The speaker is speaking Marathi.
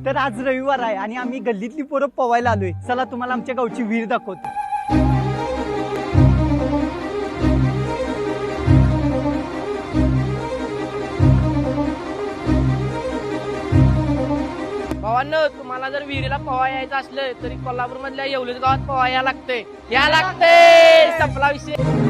तर आज रविवार आहे आणि आम्ही गल्लीतली पोरं पवायला आलोय. चला तुम्हाला आमच्या गावची विहीर दाखवतो. भावांनो, तुम्हाला जर विहिरीला पोहा यायचं असलं तरी कोल्हापूर मधल्या येवलेच गावात पोहा या लागतंय. या लागतंय. संपला विषय.